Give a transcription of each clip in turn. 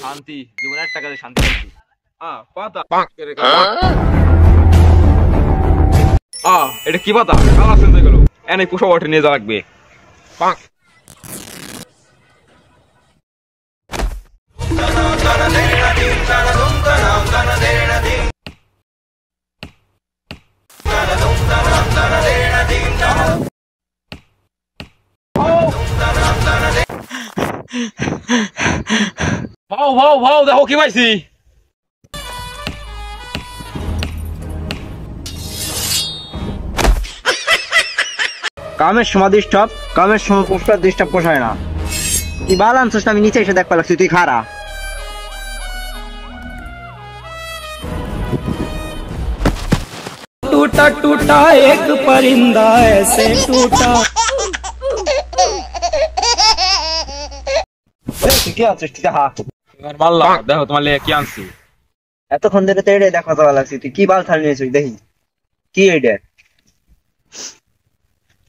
শান্তি জীবনে একটা কাজে শান্তি পাচ্ছি। পাতা এটা কি পাতা কালার চেঞ্জ হয়ে গেল, এনে কুসা ওয়াটার নিয়ে যাওয়া লাগবে। ভাও ভাও ভাও দেখো কি পাইছি। কামের সময় ডিস্টার্ব, কামের সময় পোস্টার ডিস্টার্ব পোষায় না। তুই বাল আনছিস, আমি নিচে এসে দেখতে লাগছি, তুই খারা। टूटा टूटा एक परिंदा ऐसे टूटा। কি আনছিস তুই? হা মাল্লা দেখো তোমার লেগে কি আনছি। এতক্ষণ ধরে তো এটাই দেখা যাওয়া লাগছে, তুই কি বাল থাল নিয়েছিস দেখি কি এটা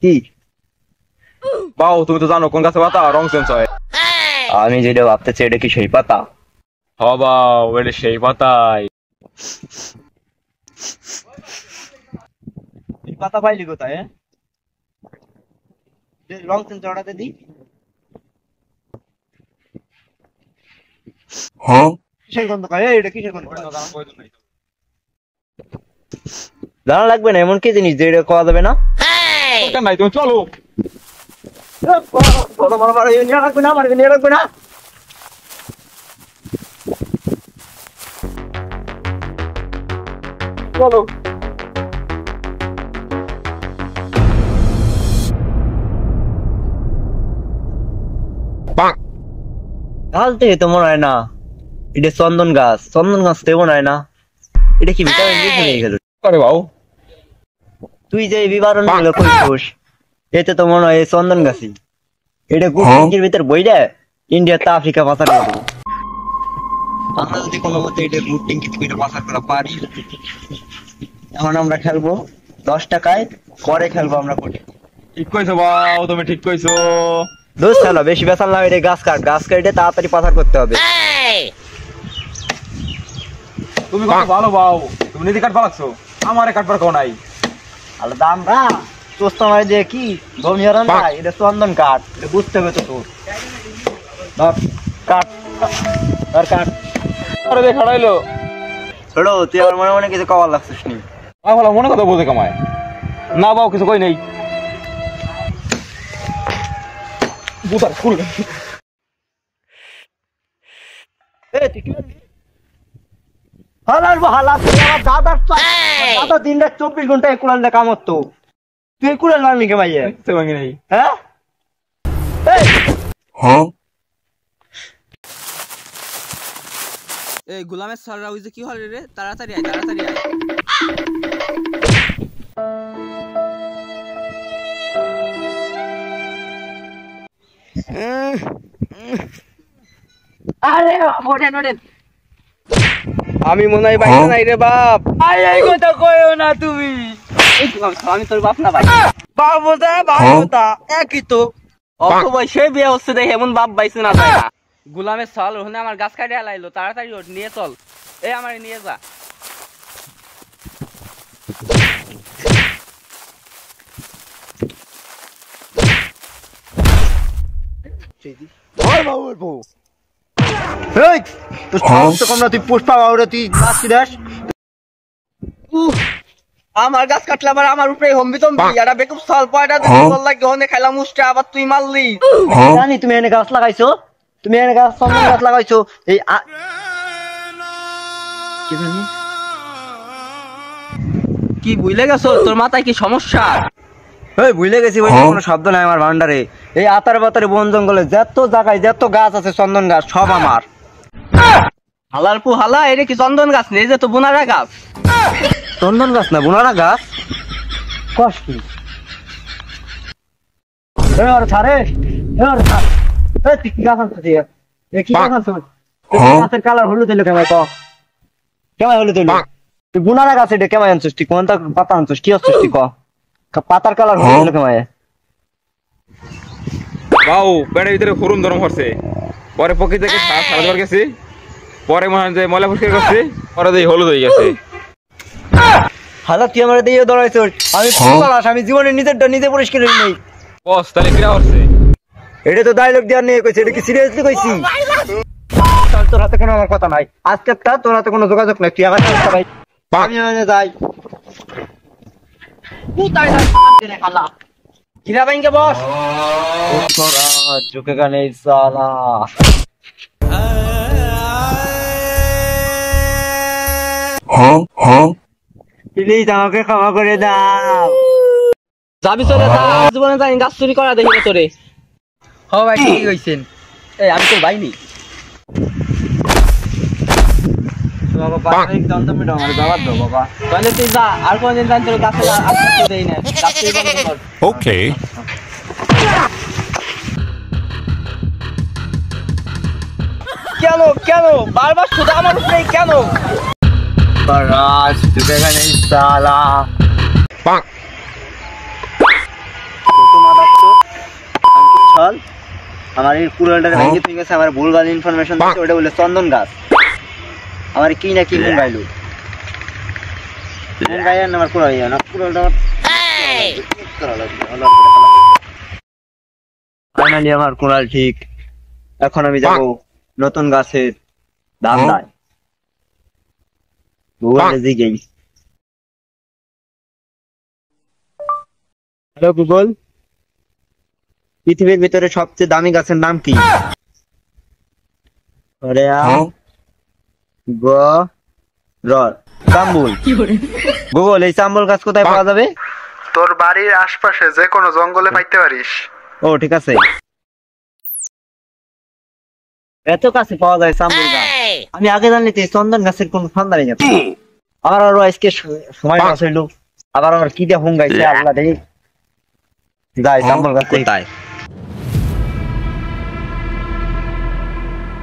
কি? বাও তুমি তো জানো কোন গাছে পাতা রং চেঞ্জ হয়। আমি যেটা ভাবতেছি এটা কি সেই পাতা? হ বাও এটা সেই পাতাই। এই পাতা পাইলি কোথায়? রং চেঞ্জ অর্ডার দি। হ্যাঁ কিসের গন্ধ খায় এটা? কিসের গন্ধ? জানা লাগবে না এমন কি জিনিস যে এটা খাওয়া যাবে না? নাই তুমি চলো। চলো ঢালতে তো মনে হয় না, এটা চন্দন গাছ। চন্দন গাছ তো মনে হয় না, এটা কি ভিটামিন দিয়ে গেল? আরে বাউ তুই যে বিবরণ গুলো কইছিস এতে তো মনে হয় চন্দন গাছই। এটা গুটির ভিতর বইলে ইন্ডিয়াতে আফ্রিকা পাচার করবো আমরা যদি কোনো মতে এটা গুটিং করে পাচার করা পারি। এখন আমরা খেলবো 10 টাকায়, পরে খেলবো আমরা কোটি। ঠিক কইছো বাউ, তুমি ঠিক কইছো। দোষ খেলো বেশি বেসাল না, এটা গাছ কাট, গাছ কেটে তাড়াতাড়ি পাচার করতে হবে। তুমি কত ভালো বাউ, তুমি নিজে কাটবা লাগছো, আমারে কাটবার কেউ নাই। আলাদা আমরা তোস্ত মারি দিয়ে কি ধমিয়ারন নাই, এটা চন্দন কাঠ, এটা বুঝতে হবে তো তোর। ধর কাট, ধর কাট। আরে দেখ খাড়াইলো ছোড়ো, তুই আমার মনে মনে কিছু কবার লাগছিস নি? ভালো মনে কথা বোঝে কামায় না বাউ, কিছু কই নেই। বুতার ফুল দাদা দিন রাত 24 ঘন্টা একুলাল কাম হতো, তুই একুলাল মারলি কে ভাইয়া? নেই। হ্যাঁ এই গোলামের সাররা ওই যে কি হল রে, তাড়াতাড়ি আয় তাড়াতাড়ি আয়। আরে ওঠেন ওঠেন, আমি মনে হয় বাইরে নাই রে বাপ। এই কথা কইও না তুমি। আমি তোর বাপ না ভাই। বাপ ওটা বাপ ওটা একই তো। অথবা সে বিয়ে হচ্ছে দেখে এমন বাপ বাইছে না যায় না। গোলামের সাল ওখানে আমার গাছ কাটে আলাইলো, তাড়াতাড়ি ওঠ নিয়ে চল। এই আমারে নিয়ে যা। আমার গাছ কাটলে আবার আমার উপরে হম্বি তম্বি, এটা বেকুব সাল পয়টা লাগে ওখানে খাইলাম মুষ্টা, আবার তুই মারলি। জানি তুমি এনে গাছ লাগাইছো, তুমি এনে গাছ চন্দন গাছ লাগাইছো। এই কি বুঝলে গেছো? তোর মাথায় কি সমস্যা? এই ভুলে গেছি ভাই, কোনো শব্দ নাই আমার ভান্ডারে। এই আতার বাতারে বন জঙ্গলে যত জায়গায় যত গাছ আছে চন্দন গাছ সব আমার। হালার পু হালা, এটা কি চন্দন গাছ নেই, যে তো বোনারা গাছ। চন্দন গাছ না বোনারা গাছ? কষ্ট গাছের কালার হলুদ হইলো কেমন? কেমন হলুদ হইলো? তুই বোনারা গাছ এটা কেমন আনছিস? তুই কোনটা পাতা আনছিস? কি আনছিস তুই? পাতার কালার হলুদ হইলো কেমন? বাউ পেটের ভিতরে হুরুম ধরম হচ্ছে, পরে পক্ষে থেকে সারা গেছি পরে মনে হয় যে ময়লা পরিষ্কার করছি পরে দিয়ে হলুদ হয়ে গেছে। হালা তুই আমার দিয়ে দৌড়াইছ, আমি পলাশ, আমি জীবনে নিজেরটা নিজে পরিষ্কার করি নাই। বস তাহলে কিরা করছে? এটা তো ডায়লগ দেওয়ার নিয়ে কইছে, এটা কি সিরিয়াসলি কইছি? চল, তোর হাতে কোনো আমার কথা নাই, আজকে তোর হাতে কোনো যোগাযোগ নাই, তুই আমার কাছে ভাই। আমি যাই কিরা বাইঙ্গে বস ঝুঁকে গানে সালা। প্লিজ আমাকে ক্ষমা করে দাও। যাবি চলে যা, জীবনে যাই গাছ চুরি করা দেখি না তোরে। হ ভাই, ঠিকই কইছেন। এই আমি তোর ভাই নি। বাবা বাবা একদম তো মিটাও আমার বাবা দাও বাবা। তাহলে তুই যা, আর কোনদিন জানি তোর গাছে আসতে দেই না। গাছ চুরি বন্ধ কর। Okay. কেন কেন বারবার শুধু আমার উপরে কেন? পরাজ ঝুঁকে গানে সালা। চল, আমার এই পুরোটা ভেঙে তুই গেছে, আমার ভুলভাল ইনফরমেশন দিচ্ছে, ওটা বলে চন্দন গাছ। আমার কি না কি গুণ গাইলো, গুণ গাইয়া না আমার পুরো ইয়া না, পুরোটা ফাইনালি আমার কোরাল ঠিক। এখন আমি যাব নতুন গাছের ধান্দায়। গুগল জিগেই, হ্যালো গুগল, পৃথিবীর ভিতরে সবচেয়ে দামি গাছের নাম কি? চাম্বুল। গুগল, এই চাম্বুল গাছ কোথায় পাওয়া যাবে? তোর বাড়ির আশপাশে যে কোনো জঙ্গলে পাইতে পারিস। ও ঠিক আছে, এত কাছে পাওয়া যায় চাম্বুল গাছ। আমি আগে জানলে তো এই চন্দন গাছের কোন সন্ধানই যেত। আবার আরো আজকে সময় পাস হইলো, আবার আমার কি দিয়ে হুম গাইছে আল্লাহ রে। যাই চাম্বুল গাছ কোথায়?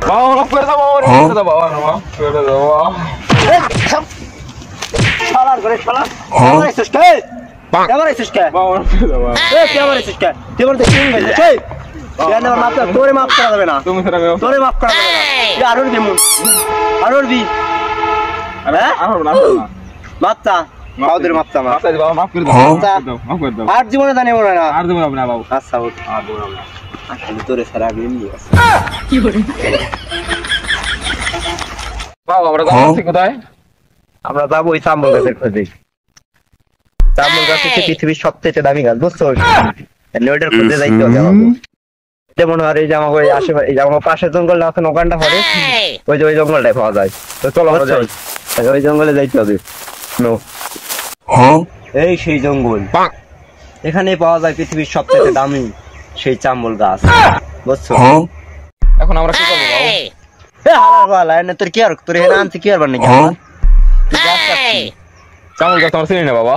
বাবা মাফ করে দাও, বাবা মাফ করে দাও, বাবা মাফ করে দাও। শালার করে শালা, আমার এসেস কে? আমার এসেস কে? বাবা মাফ করে দাও। এ তুই আমার এসেস কে? তুই আমার দেখি হুম গাইছে কে? কেন আমার মাফ কর, তোরে মাফ করা যাবে না, তুমি সেটা মেও। তোরে মাফ করা যাবে না। তুই আরুর দিমু, আরুর বি, হ্যাঁ আর না মাপতা বাউদের মাপতা মা। আচ্ছা বাবা মাফ করে দাও, মাফ করে দাও। আর জীবনে জানি মনে না। আর দেব না বাবু, আচ্ছা ওঠ, আর দেব না। আসলে তোরে সারা আগে নিয়ে গেছে। বাবা আমরা যাচ্ছি কোথায়? আমরা যাবো ওই চাম্বল গাছের খোঁজে। চাম্বল গাছ হচ্ছে পৃথিবীর সবচেয়ে দামি গাছ, বুঝছো? ওইটার খোঁজে যাইতে হবে আমাকে। এটা মনে হয় এই যে আমাকে ওই আশেপাশে, এই যে আমার পাশের জঙ্গল আছে ওখানটা পরে, ওই যে ওই জঙ্গলটাই পাওয়া যায়। তো চলো আমরা যাই, ওই জঙ্গলে যাইতে হবে। নো, এই সেই জঙ্গল, এখানে পাওয়া যায় পৃথিবীর সবচেয়ে দামি সেই চাম্বল গাছ, বুঝছো? এখন আমরা কি করব বাবু? এ হালার বালা, এনে তোর কি আর, তোর এখানে আনতে কি আর বানাই? তুই গাছ কাটছিস, চামল গাছ আমরা চিনি না বাবা।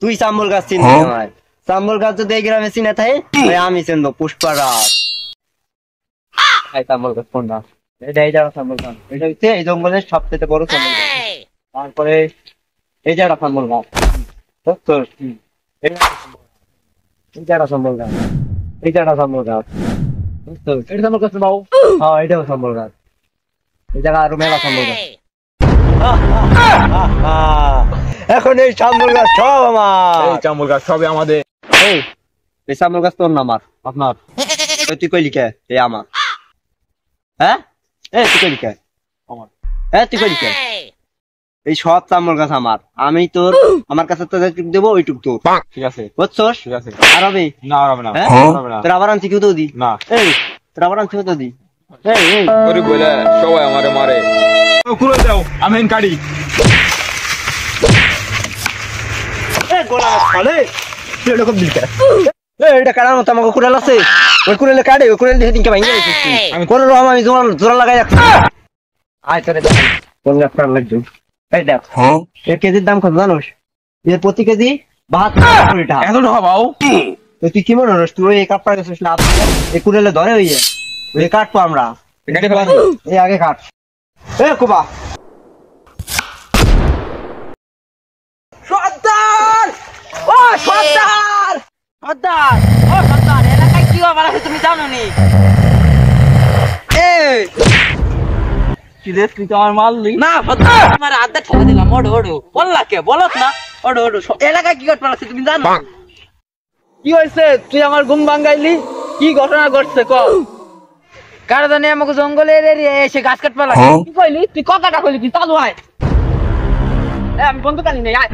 তুই চাম্বল গাছ চিনবি না? ভাই চাম্বল গাছ যদি এই গ্রামে চিনে থাকে, আমি চিনবো পুষ্পারাজ। এই চাম্বল গাছ কোনটা? এটা এই জায়গা চাম্বল গাছ, এটা হচ্ছে এই জঙ্গলের সবচেয়ে বড় চাম্বল গাছ। তারপরে এই জায়গা চাম্বল গাছ, তোর এই জায়গা চাম্বল গাছ, এই জায়গা চাম্বল গাছ, এটা চাম্বল গাছ বাবু। হ্যাঁ এটাও চাম্বল গাছ, এই জায়গা আরো মেলা চাম্বল গাছ। এখন এই চাম্বল গাছ সব আমার। এই চামল গাছ সবই আমাদের। এই চাম্বল গাছ তোর না আমার? আপনার। তুই কইলি কে এই আমার? হ্যাঁ তুই কইলি কে আমার? তুই কইলি কে? এই সব চাম্বল গাছ আমার, আমি তোর, আমার কাছে তো যেটুক দেবো ওইটুক তোর, ঠিক আছে বুঝছস? ঠিক আছে। আর হবে না হবে না, হবে না। তোর আবার আনছি কেউ তো দি না, এই তোর আবার আনছি কেউ তো দি। এই ওরে বলে সবাই আমারে মারে। কুড়ে দাও, আমি কাটি। গোলা খালে তুই এরকম দিল কে? এটা কাটার মতো আমাকে কুড়াল আছে, ওই কুড়ালে কাটে, ওই কুড়াল দিয়ে দিনকে ভাঙিয়ে রেখেছি আমি। কোন রকম আমি জোড়া লাগাই রাখছি। আয় তোরে দেখ কোন গাছ কাটার লাগছে। এই দেখ এর কেজির দাম কত জানোস? এর প্রতি কেজি 72 টাকা। এত টাকা বাবু? তুই কি মনে হস, তুই এই কাপড় গেছিস না? এই কুড়ালে ধরে হইয়ে ওই কাটবো আমরা। এই আগে কাট। কুবা সর্দার, ও সর্দার, সর্দার, ও সর্দার, এলাকায় কি ব্যাপার আছে তুমি জানো নি? কি রে তুই তো আমার মারলি না আমার হাতে ঠেলা দিলাম ওড়ো ওড়ো বললা কে বলত না ওড়ো ওড়ো এলাকায় কি করতে পারছিস তুমি জানো কি হয়েছে তুই আমার ঘুম ভাঙাইলি কি ঘটনা ঘটছে ক কারণ জানি আমাকে জঙ্গলের এরিয়া এসে গাছ কাটতে লাগি কি কইলি তুই কথাটা কইলি তুই চালু আয় আমি বন্ধু কানি নেই আয়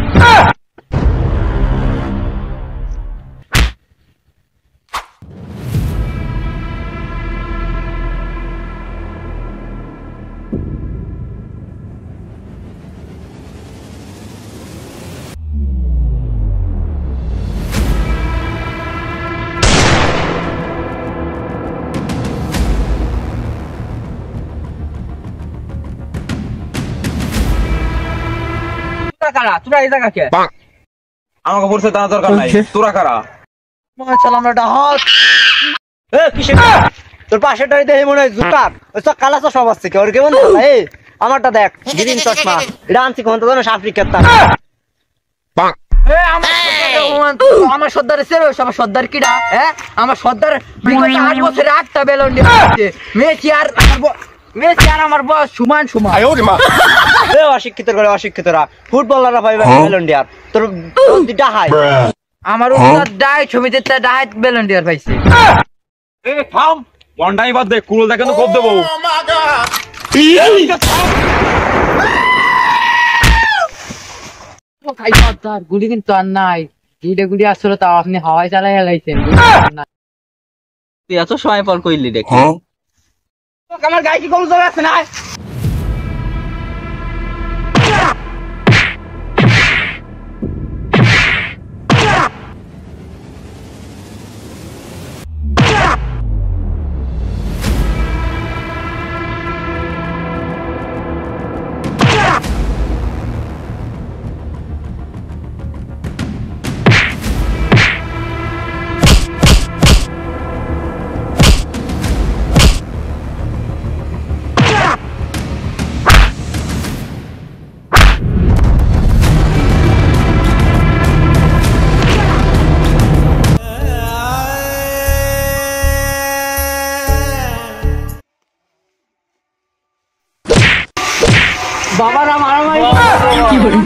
কারা তোরা এই জায়গা কে আমাকে বলছে তা দরকার নাই, তোরা কারা? চল আমরা ডাহত এ কিসে তোর পাশেটাই দেখে মনে হয় জুকার ওই সব কালা সব আছে কি ওর কেমন এই আমারটা দেখ গ্রিন চশমা এটা আনছি কোন তো জানো আফ্রিকার তা আমার সর্দারের ছেলে আমার সর্দার কিডা হ্যাঁ আমার সর্দার বিগত 8 বছরে 8টা বেলুন দিয়েছে মেসি আর আমার বয়স সমান সমান এ অশিক্ষিত করে অশিক্ষিতরা ফুটবলাররা পাইবে ভলেন্টিয়ার তোর ডাহাই আমার উস্তাদ ডাই ছবিতে ডাহাই ভলেন্টিয়ার পাইছে এ থাম, বন্ডাই বাদ দে, কুরুল দেখে তো কোপ দেবো। খাই সর্দার গুলি কিন্তু আর নাই গুলি আসলে তাও আপনি হাওয়ায় চালাই হেলাইছেন তুই এত সময় পর কইলি দেখি আমার গায়ে কি কমজোর আছে না বাবারা মারামারি কি বলি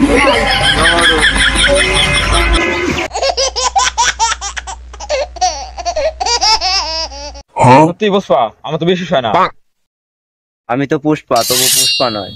সত্যি বসবা, আমার তো বেশি হয় না। আমি তো পুষ্পা তবু পুষ্পা নয়